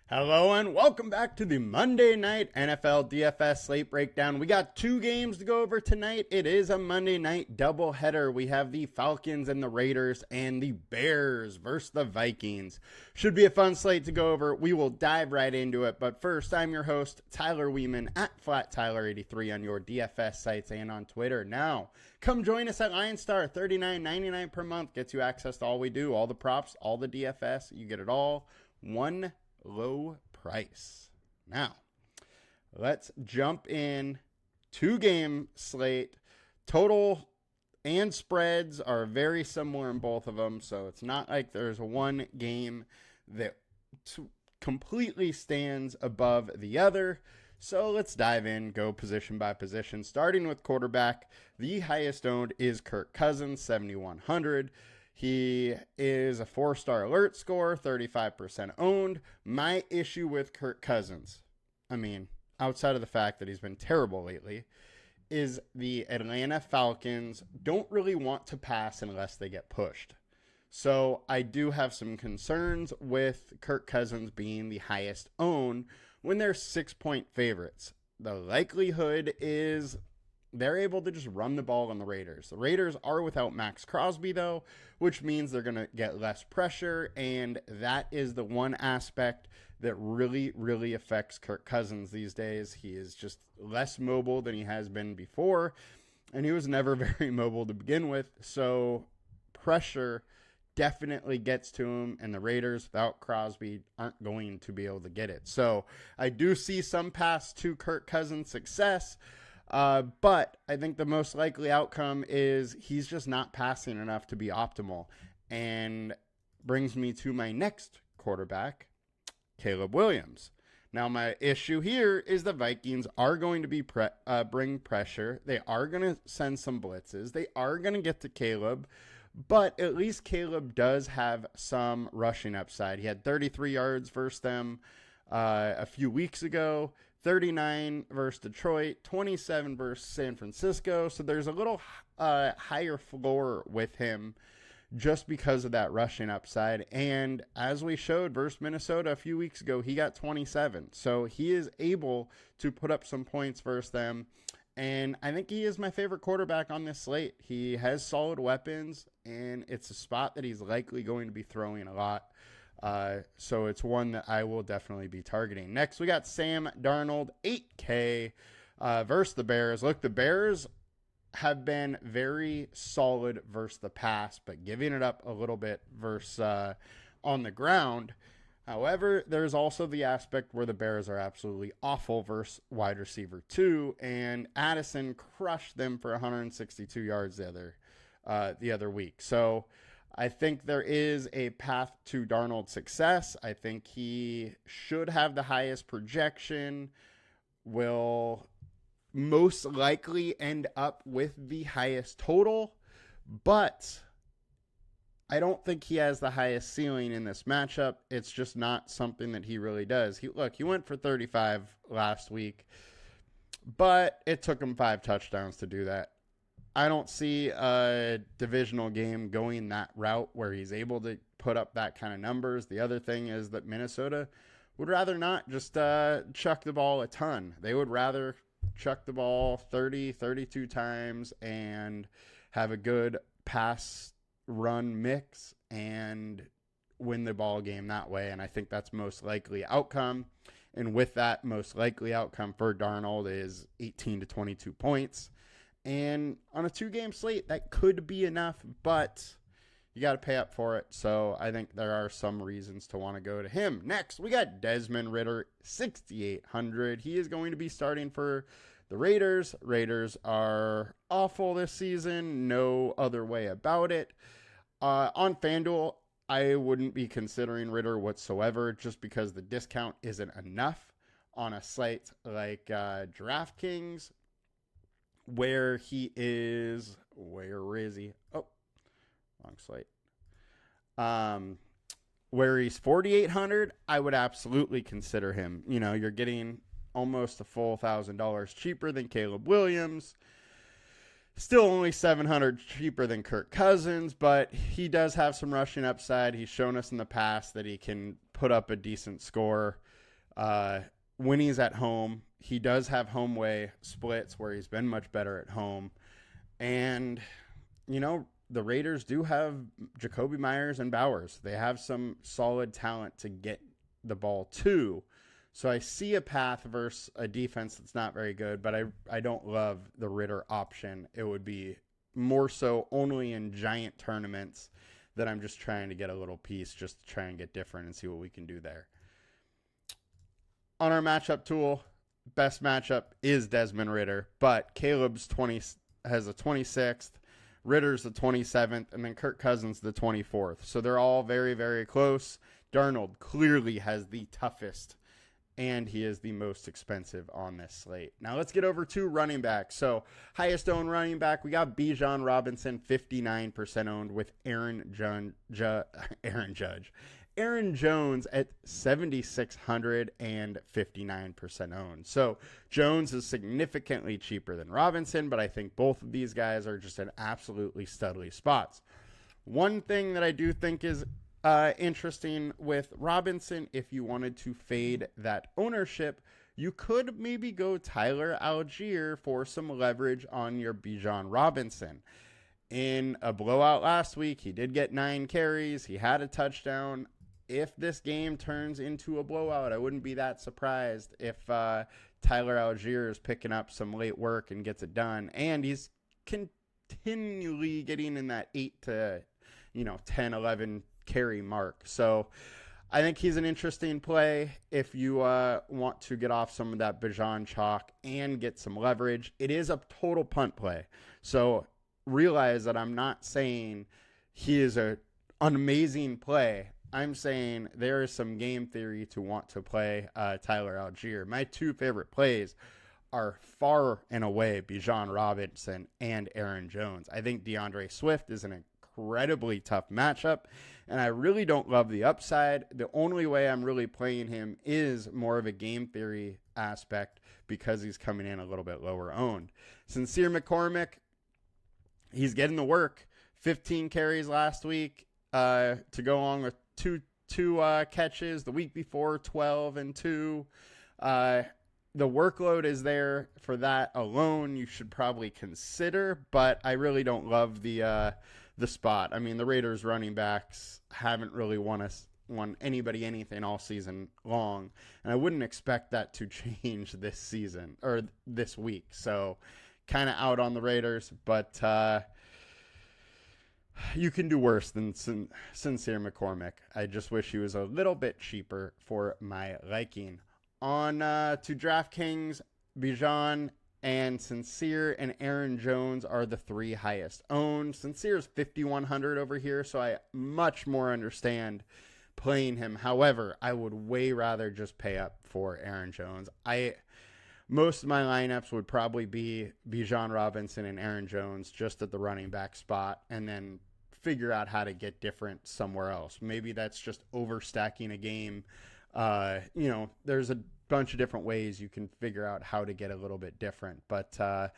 Hello and welcome back to the Monday Night NFL DFS Slate Breakdown. We got two games to go over tonight. It is a Monday night doubleheader. We have the Falcons and the Raiders and the Bears versus the Vikings. Should be a fun slate to go over. We will dive right into it. But first, I'm your host, Tyler Weeman at FlatTyler83 on your DFS sites and on Twitter. Now, come join us at LineStar. $39.99 per month gets you access to all we do, all the props, all the DFS. You get it all. One low price. Now, let's jump in. Two-game slate. Total and spreads are very similar in both of them, so it's not like there's one game that completely stands above the other. So let's dive in, go position by position. Starting with quarterback, the highest owned is Kirk Cousins, 7,100. He is a 4-star alert score, 35% owned. My issue with Kirk Cousins, outside of the fact that he's been terrible lately, is the Atlanta Falcons don't really want to pass unless they get pushed. So I do have some concerns with Kirk Cousins being the highest owned when they're 6-point favorites. The likelihood is they're able to just run the ball on the Raiders. The Raiders are without Max Crosby, though, which means they're going to get less pressure, and that is the one aspect that really, really affects Kirk Cousins these days. He is just less mobile than he has been before, and he was never very mobile to begin with, so pressure definitely gets to him, and the Raiders, without Crosby, aren't going to be able to get it. So I do see some paths to Kirk Cousins' success, but I think the most likely outcome is he's just not passing enough to be optimal. And brings me to my next quarterback, Caleb Williams. Now, my issue here is the Vikings are going to be bring pressure. They are going to send some blitzes. They are going to get to Caleb. But at least Caleb does have some rushing upside. He had 33 yards versus them a few weeks ago. 39 versus Detroit, 27 versus San Francisco. So there's a little higher floor with him just because of that rushing upside. And as we showed versus Minnesota a few weeks ago, he got 27. So he is able to put up some points versus them. And I think he is my favorite quarterback on this slate. He has solid weapons, and it's a spot that he's likely going to be throwing a lot. So it's one that I will definitely be targeting. Next, we got Sam Darnold, 8K versus the Bears. Look, the Bears have been very solid versus the pass, but giving it up a little bit versus on the ground. However, there's also the aspect where the Bears are absolutely awful versus wide receiver 2, and Addison crushed them for 162 yards the other week. So I think there is a path to Darnold's success. I think he should have the highest projection, will most likely end up with the highest total, but I don't think he has the highest ceiling in this matchup. It's just not something that he really does. He went for 35 last week, but it took him 5 touchdowns to do that. I don't see a divisional game going that route where he's able to put up that kind of numbers. The other thing is that Minnesota would rather not just chuck the ball a ton. They would rather chuck the ball 30, 32 times and have a good pass run mix and win the ball game that way. And I think that's most likely outcome. And with that, most likely outcome for Darnold is 18 to 22 points. And on a 2-game slate, that could be enough, but you got to pay up for it. So I think there are some reasons to want to go to him. Next, we got Desmond Ridder, 6,800. He is going to be starting for the Raiders. Raiders are awful this season. No other way about it. On FanDuel, I wouldn't be considering Ridder whatsoever just because the discount isn't enough on a site like DraftKings, where he is, where is he? Oh, wrong slate. Where he's 4,800, I would absolutely consider him. You know, you're getting almost a full $1,000 cheaper than Caleb Williams. Still only $700 cheaper than Kirk Cousins, but he does have some rushing upside. He's shown us in the past that he can put up a decent score. When he's at home, he does have home way splits where he's been much better at home. And, the Raiders do have Jacoby Myers and Bowers. They have some solid talent to get the ball to. So I see a path versus a defense that's not very good, but I don't love the Ritter option. It would be more so only in giant tournaments that I'm just trying to get a little piece just to try and get different and see what we can do there. On our matchup tool, best matchup is Desmond Ritter, but Caleb's has a 26th, Ritter's the 27th, and then Kirk Cousins the 24th. So they're all very, very close. Darnold clearly has the toughest, and he is the most expensive on this slate. Now let's get over to running back. So highest owned running back, we got Bijan Robinson, 59% owned, with Aaron Jones at 7,600 and 59% owned. So Jones is significantly cheaper than Robinson, but I think both of these guys are just in absolutely studly spots. One thing that I do think is interesting with Robinson, if you wanted to fade that ownership, you could maybe go Tyler Algier for some leverage on your Bijan Robinson. In a blowout last week, he did get 9 carries. He had a touchdown. If this game turns into a blowout, I wouldn't be that surprised if Tyler Algier is picking up some late work and gets it done. And he's continually getting in that 8 to 10, 11 carry mark. So I think he's an interesting play if you want to get off some of that Bijan chalk and get some leverage. It is a total punt play. So realize that I'm not saying he is an amazing play. I'm saying there is some game theory to want to play Tyler Algier. My 2 favorite plays are far and away Bijan Robinson and Aaron Jones. I think DeAndre Swift is an incredibly tough matchup, and I really don't love the upside. The only way I'm really playing him is more of a game theory aspect because he's coming in a little bit lower owned. Sincere McCormick, he's getting the work. 15 carries last week to go along with two catches. The week before, 12 and 2. The workload is there for that alone. You should probably consider, but I really don't love the spot. I mean, the Raiders running backs haven't really won anybody anything all season long, and I wouldn't expect that to change this season or this week. So kind of out on the Raiders, but you can do worse than Sincere McCormick. I just wish he was a little bit cheaper for my liking. On to DraftKings, Bijan and Sincere and Aaron Jones are the 3 highest owned. Sincere is 5,100 over here, so I much more understand playing him. However, I would way rather just pay up for Aaron Jones. Most of my lineups would probably be Bijan Robinson and Aaron Jones just at the running back spot, and then figure out how to get different somewhere else. Maybe that's just overstacking a game. There's a bunch of different ways you can figure out how to get a little bit different. But I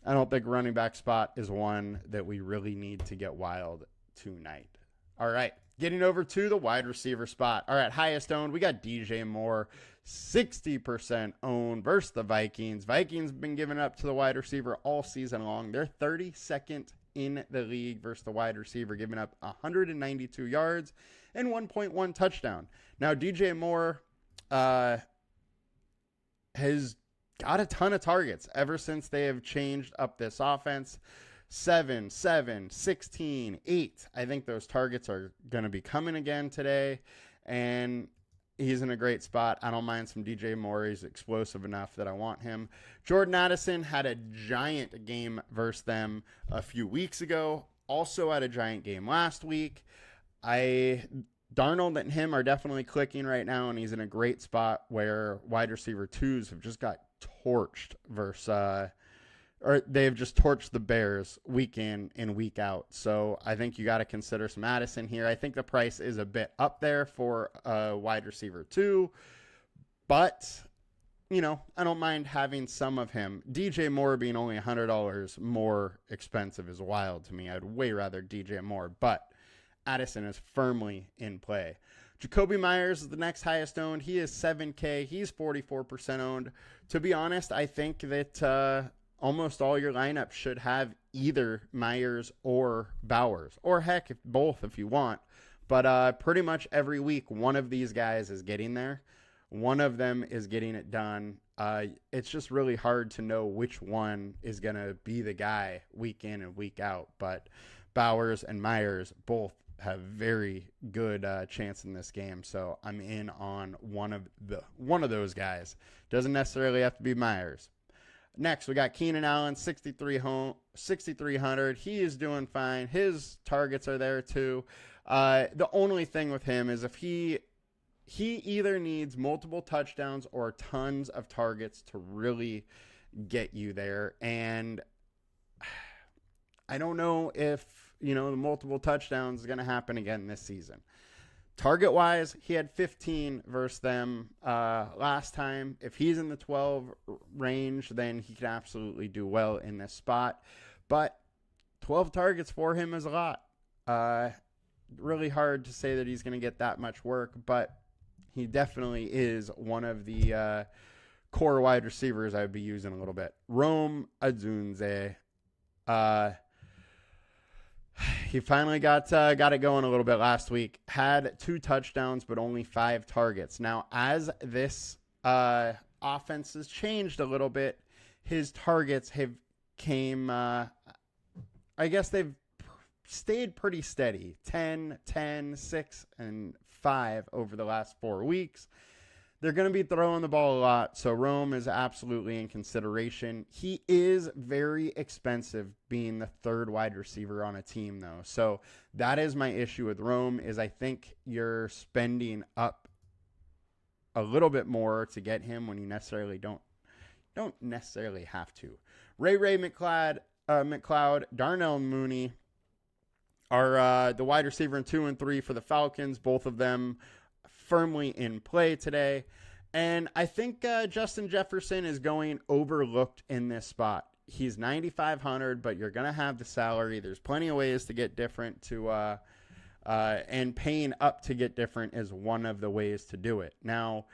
don't think running back spot is one that we really need to get wild tonight. All right, getting over to the wide receiver spot. All right, highest owned, we got DJ Moore, 60% owned versus the Vikings. Vikings have been giving up to the wide receiver all season long. They're 32nd in the league versus the wide receiver, giving up 192 yards and 1.1 touchdown. Now, DJ Moore has got a ton of targets ever since they have changed up this offense. 7, 16, 8. I think those targets are going to be coming again today, and he's in a great spot. I don't mind some DJ Moore. He's explosive enough that I want him. Jordan Addison had a giant game versus them a few weeks ago. Also had a giant game last week. Darnold and him are definitely clicking right now, and he's in a great spot where wide receiver 2s have just got torched versus or they've just torched the Bears week in and week out. So I think you got to consider some Addison here. I think the price is a bit up there for wide receiver 2, but I don't mind having some of him. DJ Moore being only $100 more expensive is wild to me. I'd way rather DJ Moore, but Addison is firmly in play. Jacoby Myers is the next highest owned. He is 7K. He's 44% owned. To be honest, I think that almost all your lineups should have either Myers or Bowers, or heck, both if you want. But pretty much every week, one of these guys is getting there. One of them is getting it done. It's just really hard to know which one is going to be the guy week in and week out. But Bowers and Myers both have very good chance in this game, so I'm in on one of those guys. Doesn't necessarily have to be Myers. Next, we got Keenan Allen, 6,300. He is doing fine. His targets are there too. The only thing with him is if he either needs multiple touchdowns or tons of targets to really get you there, and I don't know if the multiple touchdowns is going to happen again this season. Target-wise, he had 15 versus them last time. If he's in the 12 range, then he can absolutely do well in this spot. But 12 targets for him is a lot. Really hard to say that he's going to get that much work, but he definitely is one of the core wide receivers I would be using a little bit. Rome Odunze. He finally got it going a little bit last week. Had 2 touchdowns, but only 5 targets. Now, as this offense has changed a little bit, his targets have came. I guess they've stayed pretty steady. 10, 6, and 5 over the last 4 weeks. They're going to be throwing the ball a lot, so Rome is absolutely in consideration. He is very expensive being the 3rd wide receiver on a team, though. So that is my issue with Rome, is I think you're spending up a little bit more to get him when you necessarily don't necessarily have to. Ray McLeod, Darnell Mooney are the wide receiver in 2 and 3 for the Falcons, both of them firmly in play today. And I think Justin Jefferson is going overlooked in this spot. He's 9,500, but you're going to have the salary. There's plenty of ways to get different and paying up to get different is one of the ways to do it. Now,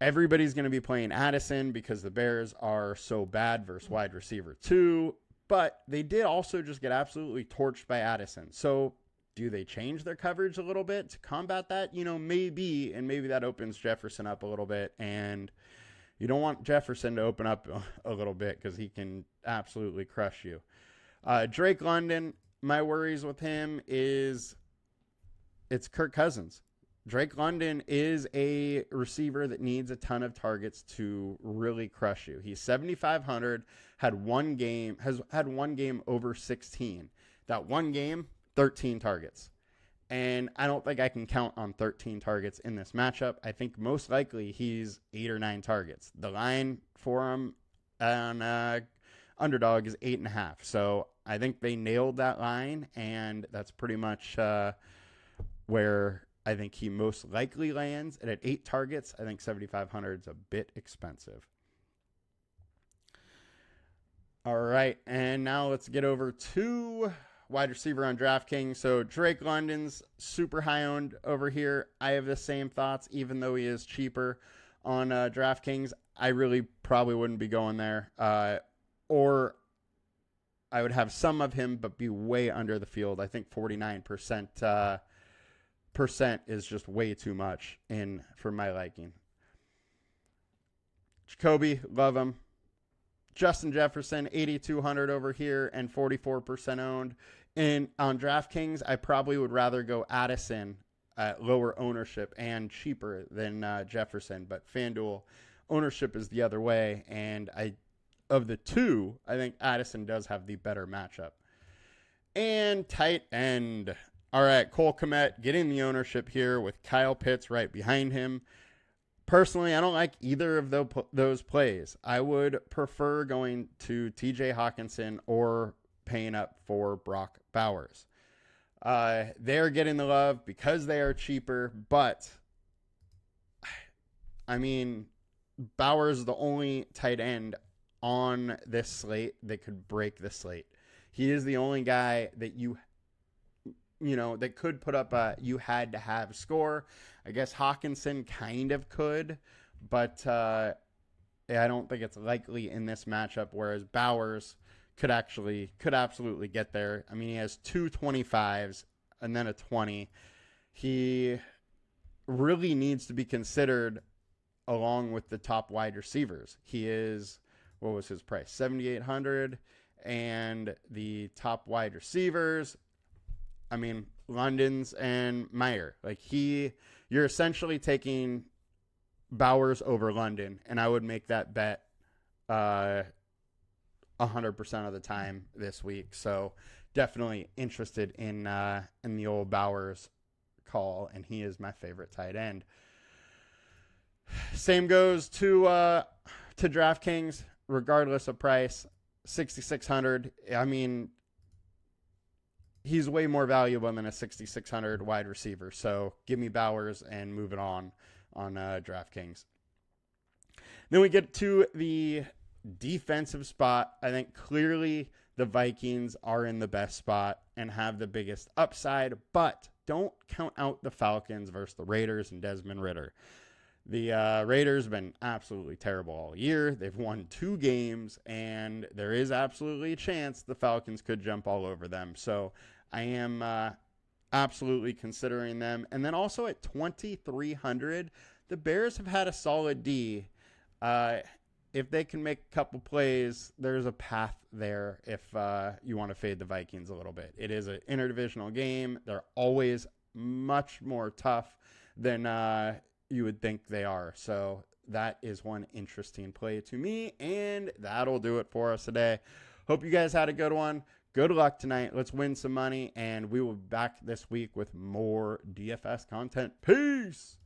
everybody's going to be playing Addison because the Bears are so bad versus wide receiver 2, but they did also just get absolutely torched by Addison. So do they change their coverage a little bit to combat that? Maybe, and maybe that opens Jefferson up a little bit, and you don't want Jefferson to open up a little bit because he can absolutely crush you. Drake London, my worries with him is it's Kirk Cousins. Drake London is a receiver that needs a ton of targets to really crush you. He's 7,500, has had one game over 16. That one game, 13 targets. And I don't think I can count on 13 targets in this matchup. I think most likely he's 8 or 9 targets. The line for him on Underdog is 8.5. So I think they nailed that line, and that's pretty much where I think he most likely lands. And at 8 targets, I think 7,500 is a bit expensive. All right, and now let's get over to wide receiver on DraftKings. So Drake London's super high owned over here. I have the same thoughts, even though he is cheaper on DraftKings. I really probably wouldn't be going there. Or I would have some of him, but be way under the field. I think 49% is just way too much for my liking. Jacoby, love him. Justin Jefferson, 8,200 over here and 44% owned. And on DraftKings, I probably would rather go Addison at lower ownership and cheaper than Jefferson. But FanDuel ownership is the other way. And of the two, I think Addison does have the better matchup. And tight end. All right, Cole Kmet getting the ownership here with Kyle Pitts right behind him. Personally, I don't like either of those plays. I would prefer going to TJ Hawkinson or paying up for Brock Bowers. They're getting the love because they are cheaper, but I mean, Bowers is the only tight end on this slate that could break the slate. He is the only guy that that could put up a you had to have score. I guess Hawkinson kind of could, but I don't think it's likely in this matchup, whereas Bowers could absolutely get there. I mean, he has 2 25s and then a 20. He really needs to be considered along with the top wide receivers. He is, what was his price? 7,800. And the top wide receivers, I mean, London's and Meyer. You're essentially taking Bowers over London, and I would make that bet 100% of the time this week. So definitely interested in the old Bowers call, and he is my favorite tight end. Same goes to DraftKings, regardless of price. 6,600. I mean, he's way more valuable than a 6,600 wide receiver. So give me Bowers and move it on DraftKings. Then we get to the defensive spot. I think clearly the Vikings are in the best spot and have the biggest upside, but don't count out the Falcons versus the Raiders and Desmond Ridder. The Raiders have been absolutely terrible all year. They've won 2 games, and there is absolutely a chance the Falcons could jump all over them. So I am absolutely considering them. And then also at 2,300, the Bears have had a solid D. If they can make a couple plays, there's a path there if you want to fade the Vikings a little bit. It is an interdivisional game. They're always much more tough than you would think they are. So that is one interesting play to me, and that'll do it for us today. Hope you guys had a good one. Good luck tonight. Let's win some money, and we will be back this week with more DFS content. Peace!